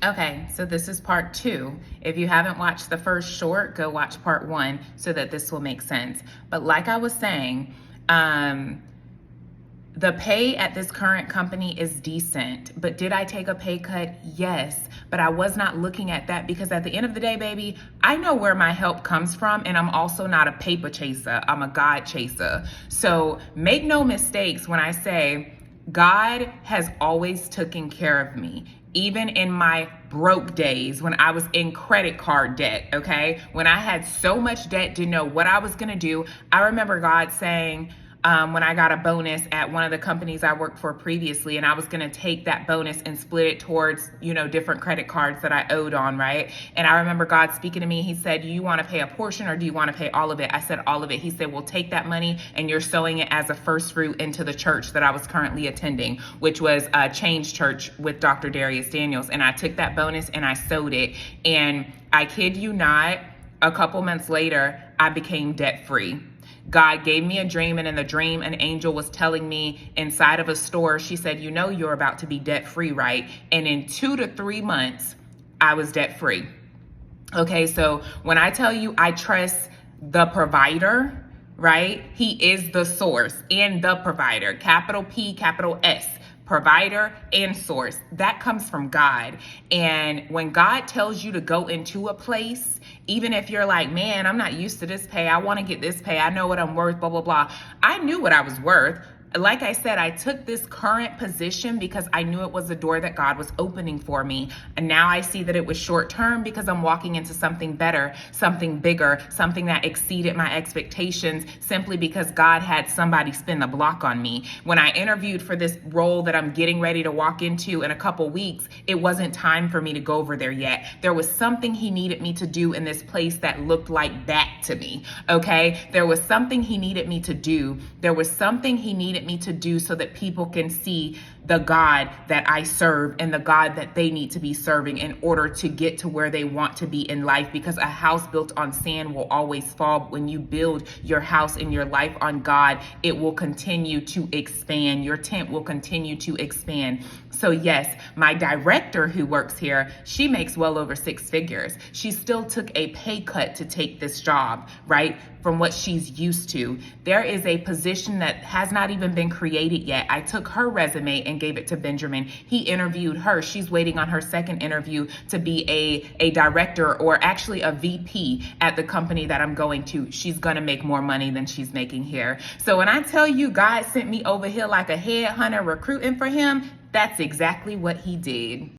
Okay, so this is part two. If you haven't watched the first short, go watch part one so that this will make sense. But like I was saying, the pay at this current company is decent, but did I take a pay cut? Yes, but I was not looking at that because at the end of the day, baby, I know where my help comes from, and I'm also not a paper chaser. I'm a God chaser. So make no mistakes when I say God has always taken care of me. Even in my broke days when I was in credit card debt, okay? When I had so much debt, didn't know what I was gonna do. I remember God saying, when I got a bonus at one of the companies I worked for previously, and I was going to take that bonus and split it towards, different credit cards that I owed on, right? And I remember God speaking to me. He said, do you want to pay a portion or do you want to pay all of it? I said, all of it. He said, well, take that money and you're sowing it as a first fruit into the church that I was currently attending, which was Change Church with Dr. Darius Daniels. And I took that bonus and I sowed it. And I kid you not, a couple months later, I became debt free. God gave me a dream, and in the dream, an angel was telling me inside of a store, she said, you're about to be debt free, right? And in 2 to 3 months, I was debt free. Okay, so when I tell you I trust the provider, right? He is the source and the provider, capital P, capital S. Provider and source. That comes from God. And when God tells you to go into a place, even if you're like, man, I'm not used to this pay, I want to get this pay, I know what I'm worth, blah, blah, blah. I knew what I was worth. Like I said, I took this current position because I knew it was the door that God was opening for me. And now I see that it was short term because I'm walking into something better, something bigger, something that exceeded my expectations simply because God had somebody spin the block on me. When I interviewed for this role that I'm getting ready to walk into in a couple weeks, it wasn't time for me to go over there yet. There was something he needed me to do in this place that looked like that to me, okay? There was something he needed me to do. There was something he needed me to do so that people can see the God that I serve and the God that they need to be serving in order to get to where they want to be in life, because a house built on sand will always fall. When you build your house and your life on God, it will continue to expand. Your tent will continue to expand. So yes, my director who works here, she makes well over 6 figures. She still took a pay cut to take this job, right? From what she's used to. There is a position that has not even been created yet. I took her resume and gave it to Benjamin. He interviewed her. She's waiting on her second interview to be a director, or actually a VP at the company that I'm going to. She's gonna make more money than she's making here. So when I tell you God sent me over here like a headhunter recruiting for him, that's exactly what he did.